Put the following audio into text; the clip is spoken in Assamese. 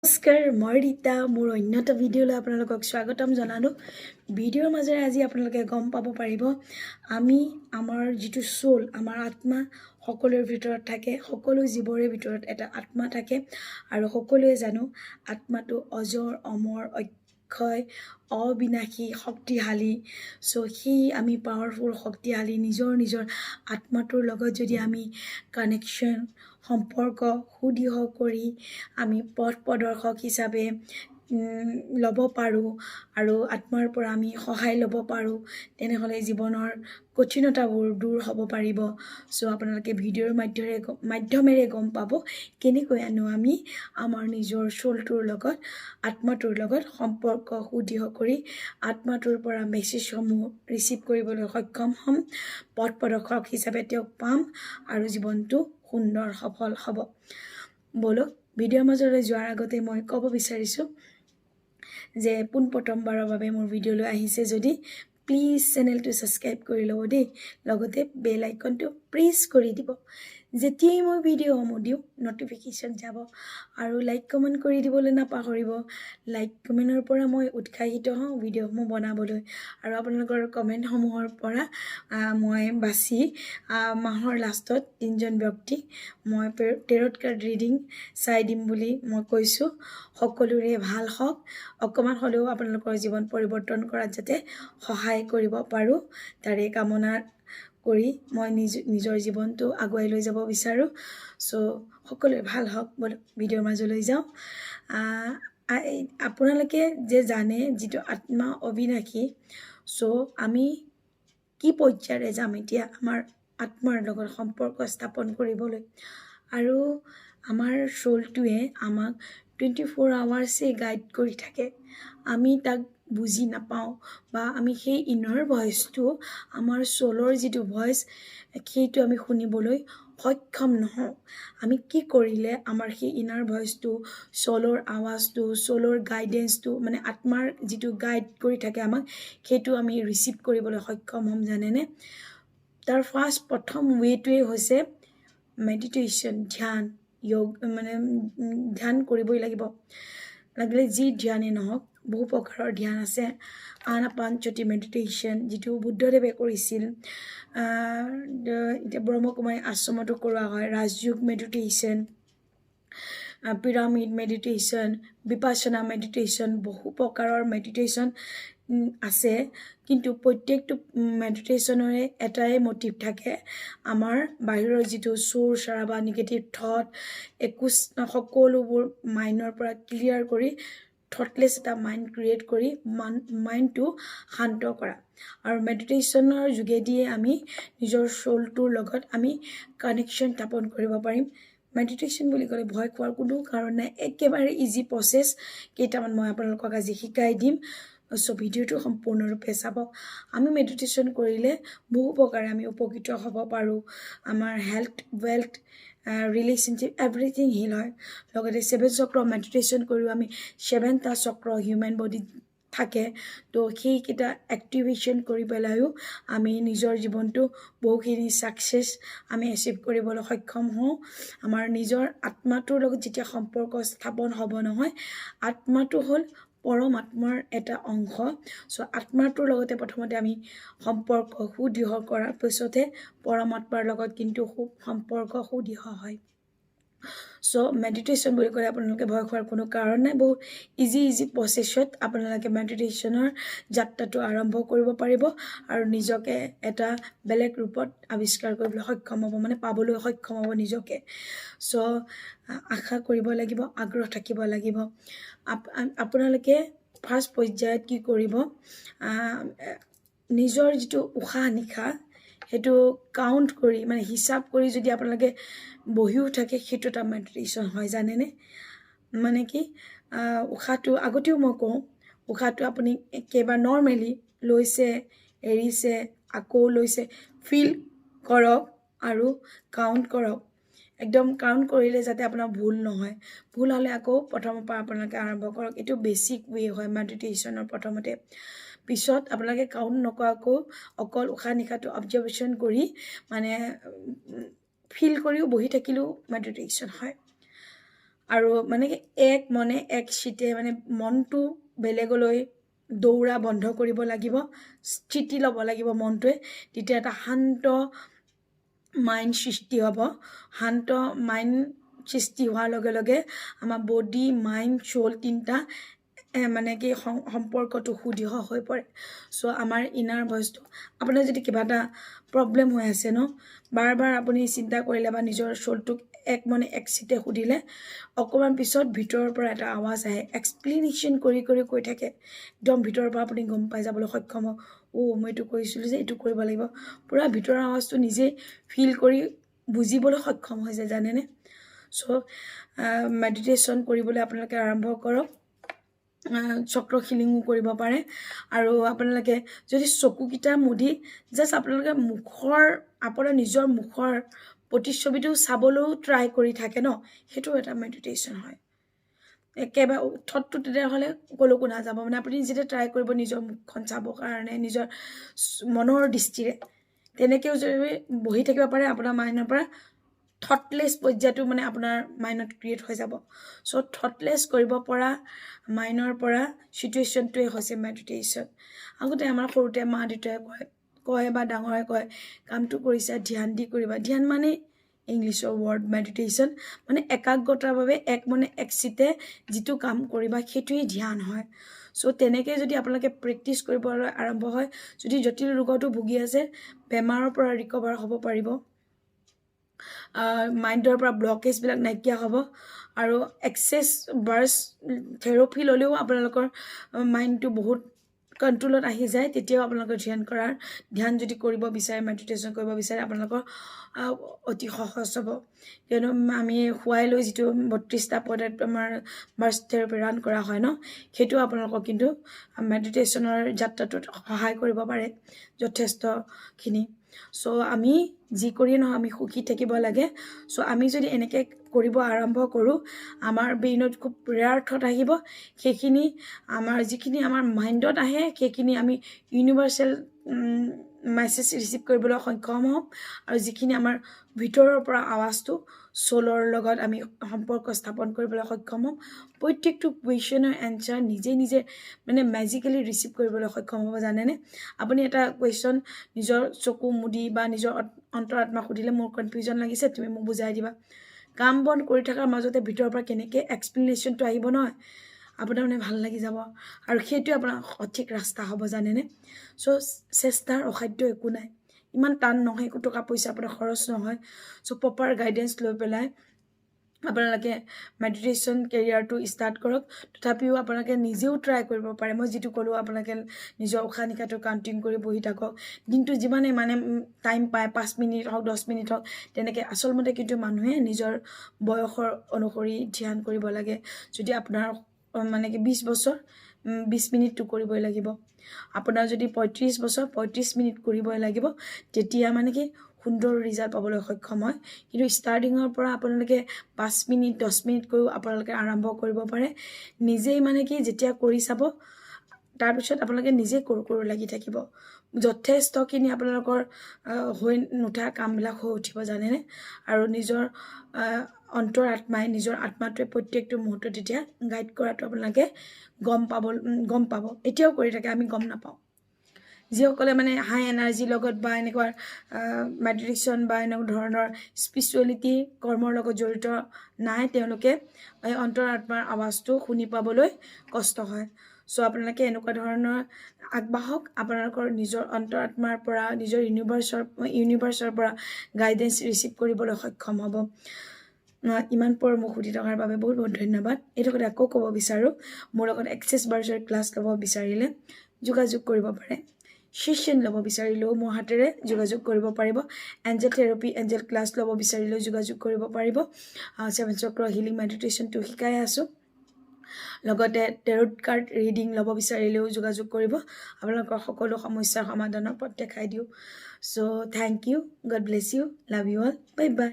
নমস্কাৰ মই ৰীতা মোৰ অন্যটা ভিডিঅ'লৈ আপোনালোকক স্বাগতম জনালোঁ ভিডিঅ'ৰ মাজেৰে আজি আপোনালোকে গম পাব পাৰিব আমি আমাৰ যিটো সোল আমাৰ আত্মা সকলোৰ ভিতৰত থাকে সকলো জীৱৰে ভিতৰত এটা আত্মা থাকে আৰু সকলোৱে জানো আত্মাটো অজৰ অমৰ অক্ষয় অবিনাশী শক্তিশালী সো সেই আমি পাৱাৰফুল শক্তিশালী নিজৰ আত্মাটোৰ লগত যদি আমি কানেকশ্যন সম্পৰ্ক সুদৃঢ় কৰি আমি পথ প্ৰদৰ্শক হিচাপে ল'ব পাৰোঁ আৰু আত্মাৰ পৰা আমি সহায় ল'ব পাৰোঁ তেনেহ'লে জীৱনৰ কঠিনতাবোৰ দূৰ হ'ব পাৰিব সো আপোনালোকে ভিডিঅ'ৰ মাধ্যমেৰে গম পাব কেনেকৈ আমি আমাৰ নিজৰ সোলটোৰ লগত আত্মাটোৰ লগত সম্পৰ্ক সুদৃঢ় কৰি আত্মাটোৰ পৰা মেছেজসমূহ ৰিচিভ কৰিবলৈ সক্ষম হ'ম পথ প্ৰদৰ্শক হিচাপে তেওঁক পাম আৰু জীৱনটো সুন্দৰ সফল হ'ব বলক ভিডিঅ'ৰ মাজলৈ যোৱাৰ আগতে মই ক'ব বিচাৰিছোঁ যে পোনপ্ৰথমবাৰৰ বাবে মোৰ ভিডিঅ'লৈ আহিছে যদি প্লিজ চেনেলটো ছাবস্ক্ৰাইব কৰি ল'ব দেই লগতে বেল আইকনটো প্ৰেছ কৰি দিব যেতিয়াই মই ভিডিঅ'সমূহ দিওঁ নটিফিকেশ্যন যাব আৰু লাইক কমেণ্ট কৰি দিবলৈ নাপাহৰিব লাইক কমেণ্টৰ পৰা মই উৎসাহিত হওঁ ভিডিঅ'সমূহ বনাবলৈ আৰু আপোনালোকৰ কমেণ্টসমূহৰ পৰা মই বাছি মাহৰ লাষ্টত 3জন ব্যক্তিক মই টেৰট কাৰ্ড ৰিডিং চাই দিম বুলি মই কৈছোঁ সকলোৰে ভাল হওক অকণমান হ'লেও আপোনালোকৰ জীৱন পৰিৱৰ্তন কৰাত যাতে সহায় কৰিব পাৰোঁ তাৰে কামনা কৰি মই নিজৰ জীৱনটো আগুৱাই লৈ যাব বিচাৰোঁ সো সকলোৰে ভাল হওক ভিডিঅ'ৰ মাজলৈ যাওঁ আপোনালোকে যে জানে যিটো আত্মা অবিনাশী সো আমি কি পৰ্যায়েৰে যাম এতিয়া আমাৰ আত্মাৰ লগত সম্পৰ্ক স্থাপন কৰিবলৈ আৰু আমাৰ সোলটোৱে আমাক 24 আৱাৰ্ছে গাইড কৰি থাকে আমি তাক বুজি নাপাওঁ বা আমি সেই ইনাৰ ভইচটো আমাৰ সোলৰ যিটো ভইচ সেইটো আমি শুনিবলৈ সক্ষম নহওঁ আমি কি কৰিলে আমাৰ সেই ইনাৰ ভইচটো সোলৰ আৱাজটো সোলৰ গাইডেন্সটো মানে আত্মাৰ যিটো গাইড কৰি থাকে আমাক সেইটো আমি ৰিচিভ কৰিবলৈ সক্ষম হ'ম জানেনে তাৰ প্ৰথম ৱেটোৱে হৈছে মেডিটেশ্যন ধ্যান মানে ধ্যান কৰিবই লাগিব লাগিলে যি ধ্যানেই নহওক বহু প্ৰকাৰৰ ধ্যান আছে আনাপানসতি মেডিটেশ্যন যিটো বুদ্ধদেৱে কৰিছিল এতিয়া ব্ৰহ্মকুমাৰী আশ্ৰমতো কৰোৱা হয় Rajyoga meditation pyramid meditation Vipassana meditation বহু প্ৰকাৰৰ মেডিটেশ্যন আছে কিন্তু প্ৰত্যেকটো মেডিটেশ্যনৰে এটাই মটিভ থাকে আমাৰ বাহিৰৰ যিটো চোৰ চাৰা বা নিগেটিভ থট সকলোবোৰ মাইণ্ডৰ পৰা ক্লিয়াৰ কৰি থটলেছ এটা মাইণ্ড ক্ৰিয়েট কৰি মাইণ্ডটো শান্ত কৰা আৰু মেডিটেশ্যনৰ যোগেদিয়ে আমি নিজৰ সোলটোৰ লগত আমি কানেকশ্যন স্থাপন কৰিব পাৰিম মেডিটেশ্যন বুলি ক'লে ভয় খোৱাৰ কোনো কাৰণ নাই একেবাৰে ইজি প্ৰচেছ কেইটামান মই আপোনালোকক আজি শিকাই দিম সো ভিডিঅ'টো সম্পূৰ্ণৰূপে চাব আমি মেডিটেশ্যন কৰিলে বহু প্ৰকাৰে আমি উপকৃত হ'ব পাৰোঁ আমাৰ health wealth relationship everything heal হয় লগতে 7 চক্ৰ মেডিটেশ্যন কৰিও আমি 7টা চক্ৰ হিউমেন বডিত থাকে তো সেইকেইটা এক্টিভেশ্যন কৰি পেলাইও আমি নিজৰ জীৱনটো বহুখিনি ছাকচেছ আমি এচিভ কৰিবলৈ সক্ষম হওঁ আমাৰ নিজৰ আত্মাটোৰ লগত যেতিয়া সম্পৰ্ক স্থাপন হ'ব নহয় আত্মাটো হ'ল পৰমাত্মাৰ এটা অংশ সো আত্মাটোৰ লগতে প্ৰথমতে আমি সম্পৰ্ক সুদৃঢ় কৰাৰ পিছতহে পৰমাত্মাৰ লগত কিন্তু সম্পৰ্ক সুদৃঢ় হয় সো মেডিটেশ্যন বুলি ক'লে আপোনালোকে ভয় খোৱাৰ কোনো কাৰণ নাই বহুত ইজি প্ৰচেছত আপোনালোকে মেডিটেশ্যনৰ যাত্ৰাটো আৰম্ভ কৰিব পাৰিব আৰু নিজকে এটা বেলেগ ৰূপত আৱিষ্কাৰ কৰিবলৈ সক্ষম হ'ব মানে পাবলৈ সক্ষম হ'ব নিজকে সো আশা কৰিব লাগিব আগ্ৰহ থাকিব লাগিব আপোনালোকে ফাৰ্ষ্ট পৰ্যায়ত কি কৰিব নিজৰ যিটো উশাহ নিশাহ সেইটো কাউণ্ট কৰি মানে হিচাপ কৰি যদি আপোনালোকে বহিও থাকে সেইটো এটা মেডিটেশ্যন হয় জানেনে মানে কি উশাহটো আগতেও মই কওঁ উশাহটো আপুনি একেবাৰে নৰ্মেলি লৈছে এৰিছে আকৌ লৈছে ফিল কৰক আৰু কাউণ্ট কৰক একদম কাউণ্ট কৰিলে যাতে আপোনাৰ ভুল নহয় ভুল হ'লে আকৌ প্ৰথমৰ পৰা আপোনালোকে আৰম্ভ কৰক এইটো বেছিক ৱে হয় মেডিটেশ্যনৰ প্ৰথমতে পিছত আপোনালোকে কাউণ্ট নকৰাকৈ অকল উশাহ নিশাহটো অবজাৰ্ভেশ্যন কৰি মানে ফিল কৰিও বহি থাকিলেও মেডিটেশ্যন হয় আৰু মানে কি এক মনে এক চিতে মানে মনটো বেলেগলৈ দৌৰা বন্ধ কৰিব লাগিব, স্থিতি ল'ব লাগিব মনটোৱে। তেতিয়া এটা শান্ত মাইণ্ড সৃষ্টি হ'ব। শান্ত মাইণ্ড সৃষ্টি হোৱাৰ লগে লগে আমাৰ বডি মাইণ্ড চ'ল তিনিটা মানে কি সম্পৰ্কটো সুদৃঢ় হৈ পৰে। চ' আমাৰ ইনাৰ ভইচটো আপোনাৰ যদি কিবা এটা প্ৰব্লেম হৈ আছে ন, বাৰ বাৰ আপুনি চিন্তা কৰিলে বা নিজৰ চ'লটোক এক মনে এক চিতে সুধিলে অকণমান পিছত ভিতৰৰ পৰা এটা আৱাজ আহে, এক্সপ্লেনেশ্যন কৰি কৰি কৈ থাকে, একদম ভিতৰৰ পৰা আপুনি গম পাই যাবলৈ সক্ষম হ'ব। মই এইটো কৰিছিলোঁ যে এইটো কৰিব লাগিব, পূৰা ভিতৰৰ আৱাজটো নিজেই ফিল কৰি বুজিবলৈ সক্ষম হৈ যায়, জানেনে? চ' মেডিটেশ্যন কৰিবলৈ আপোনালোকে আৰম্ভ কৰক। চক্ৰ শিলিঙো কৰিব পাৰে। আৰু আপোনালোকে যদি চকুকেইটা মুদি জাষ্ট আপোনালোকে আপোনাৰ নিজৰ মুখৰ প্ৰতিচ্ছবিটো চাবলৈও ট্ৰাই কৰি থাকে ন, সেইটো এটা মেডিটেশ্যন হয়। একেবাৰে উঠতটো তেতিয়াহ'লে ক'লৈকো নাযাব। মানে আপুনি যেতিয়া ট্ৰাই কৰিব নিজৰ মুখখন চাবৰ কাৰণে নিজৰ মনৰ দৃষ্টিৰে, তেনেকৈও যদি বহি থাকিব পাৰে, আপোনাৰ মাইণ্ডৰ পৰা থটলেছ পৰ্যায়টো মানে আপোনাৰ মাইণ্ডত ক্ৰিয়েট হৈ যাব। চ' থটলেছ কৰিব পৰা মাইণ্ডৰ পৰা চিটুৱেশ্যনটোৱে হৈছে মেডিটেশ্যন। আগতে আমাৰ সৰুতে মা দেউতাই কয় বা ডাঙৰে কয়, কামটো কৰিছা ধ্যান দি কৰিবা। ধ্যান মানে ইংলিছৰ ৱৰ্ড মেডিটেশ্যন, মানে একাগ্ৰতাৰ বাবে এক মনে এক চিতে যিটো কাম কৰিবা সেইটোৱেই ধ্যান হয়। চ' তেনেকৈ যদি আপোনালোকে প্ৰেক্টিছ কৰিবলৈ আৰম্ভ হয়, যদি জটিল ৰোগতো ভুগি আছে, বেমাৰৰ পৰা ৰিকভাৰ হ'ব পাৰিব, মাইণ্ডৰ পৰা ব্লকেজবিলাক নাইকিয়া হ'ব। আৰু এক্সেছ বাৰ্ছ থেৰাপি ল'লেও আপোনালোকৰ মাইণ্ডটো বহুত কণ্ট্ৰলত আহি যায়। তেতিয়াও আপোনালোকৰ ধ্যান যদি কৰিব বিচাৰে, মেডিটেশ্যন কৰিব বিচাৰে, আপোনালোকৰ অতি সহজ হ'ব। কিয়নো আমি শুৱাই লৈ যিটো 32টা পদত আমাৰ বাৰ্ছ থেৰাপি ৰান কৰা হয় ন, সেইটো আপোনালোকক কিন্তু মেডিটেশ্যনৰ যাত্ৰাটোত সহায় কৰিব পাৰে যথেষ্টখিনি। চ' আমি যি কৰিয়ে নহয় আমি সুখী থাকিব লাগে। চ' আমি যদি এনেকৈ কৰিব আৰম্ভ কৰোঁ, আমাৰ ব্ৰেইনত খুব ৰেয়াৰ থট আহিব। সেইখিনি যিখিনি আমাৰ মাইণ্ডত আহে সেইখিনি আমি ইউনিভাৰ্চেল মেছেজ ৰিচিভ কৰিবলৈ সক্ষম হ'ম। আৰু যিখিনি আমাৰ ভিতৰৰ পৰা আৱাজটো চ'লৰ লগত আমি সম্পৰ্ক স্থাপন কৰিবলৈ সক্ষম হ'ম। প্ৰত্যেকটো কুৱেশ্যনৰ এনচাৰ নিজে নিজে মানে মেজিকেলি ৰিচিভ কৰিবলৈ সক্ষম হ'ব, জানেনে? আপুনি এটা কুৱেশ্যন নিজৰ চকু মুদি বা নিজৰ অন্তৰাত্মাক সুধিলে, মোৰ কনফিউজন লাগিছে, তুমি মোক বুজাই দিবা। কাম বন কৰি থকাৰ মাজতে ভিতৰৰ পৰা কেনেকৈ এক্সপ্লেনেশ্যনটো আহিব নহয়, আপোনাৰ মানে ভাল লাগি যাব। আৰু সেইটোৱে আপোনাৰ সঠিক ৰাস্তা হ'ব, জানেনে? চ' চেষ্টাৰ অসাধ্য একো নাই, ইমান টান নহয়, একো টকা পইচা আপোনাৰ খৰচ নহয়। চ' প্ৰপাৰ গাইডেঞ্চ লৈ পেলাই আপোনালোকে মেডিটেশ্যন কেৰিয়াৰটো ষ্টাৰ্ট কৰক। তথাপিও আপোনালোকে নিজেও ট্ৰাই কৰিব পাৰে। মই যিটো ক'লোঁ, আপোনালোকে নিজৰ উশাহ নিশাহটো কাউণ্টিং কৰি বহি থাকক। দিনটো যিমানে মানে টাইম পায়, 5 মিনিট হওক 10 মিনিট হওক, তেনেকৈ আচলমতে কিন্তু মানুহে নিজৰ বয়সৰ অনুসৰি ধ্যান কৰিব লাগে। যদি আপোনাৰ মানে কি 20 বছৰ, 20 মিনিটটো কৰিবই লাগিব। আপোনাৰ যদি 35 বছৰ, 35 মিনিট কৰিবই লাগিব। তেতিয়া মানে কি সুন্দৰ ৰিজাল্ট পাবলৈ সক্ষম হয়। কিন্তু ষ্টাৰ্টিঙৰ পৰা আপোনালোকে 5 মিনিট 10 মিনিটকৈও আপোনালোকে আৰম্ভ কৰিব পাৰে। নিজেই মানে কি যেতিয়া কৰি চাব, তাৰপিছত আপোনালোকে নিজেই কৰোঁ লাগি থাকিব। যথেষ্টখিনি আপোনালোকৰ হৈ নুঠা কামবিলাক হৈ উঠিব, জানেনে? আৰু নিজৰ অন্তৰাত্মাই, নিজৰ আত্মাটোৱে প্ৰত্যেকটো মুহূৰ্তত তেতিয়া গাইড কৰাটো আপোনালোকে গম পাব। এতিয়াও কৰি থাকে, আমি গম নাপাওঁ। যিসকলে মানে হাই এনাৰ্জিৰ লগত বা এনেকুৱা মেডিটেশ্যন বা এনেকুৱা ধৰণৰ স্পিৰিচুৱেলিটি কৰ্মৰ লগত জড়িত নাই, তেওঁলোকে এই অন্তৰাত্মাৰ আৱাজটো শুনি পাবলৈ কষ্ট হয়। চ' আপোনালোকে এনেকুৱা ধৰণৰ আগবাঢ়ক, আপোনালোকৰ নিজৰ অন্তৰাত্মাৰ পৰা, নিজৰ ইউনিভাৰ্চৰ পৰা গাইডেঞ্চ ৰিচিভ কৰিবলৈ সক্ষম হ'ব। ইমান পৰ মোক সুধি থকাৰ বাবে বহুত বহুত ধন্যবাদ। এইটো কথা আকৌ ক'ব বিচাৰোঁ, মোৰ লগত এক্সেছ বাৰ্ছৰ ক্লাছ ল'ব বিচাৰিলে যোগাযোগ কৰিব পাৰে। ছেশ্যন ল'ব বিচাৰিলেও মোৰ হাতেৰে যোগাযোগ কৰিব পাৰিব। এঞ্জেল থেৰাপি, এঞ্জেল ক্লাছ ল'ব বিচাৰিলেও যোগাযোগ কৰিব পাৰিব। 7 চক্ৰ হিলিং মেডিটেশ্যনটো শিকাই আছোঁ। লগতে টেৰট কাৰ্ড ৰিডিং ল'ব বিচাৰিলেও যোগাযোগ কৰিব। আপোনালোকৰ সকলো সমস্যাৰ সমাধানৰ পথ দেখাই দিওঁ। So' thank you, God bless you, love you all, bye by.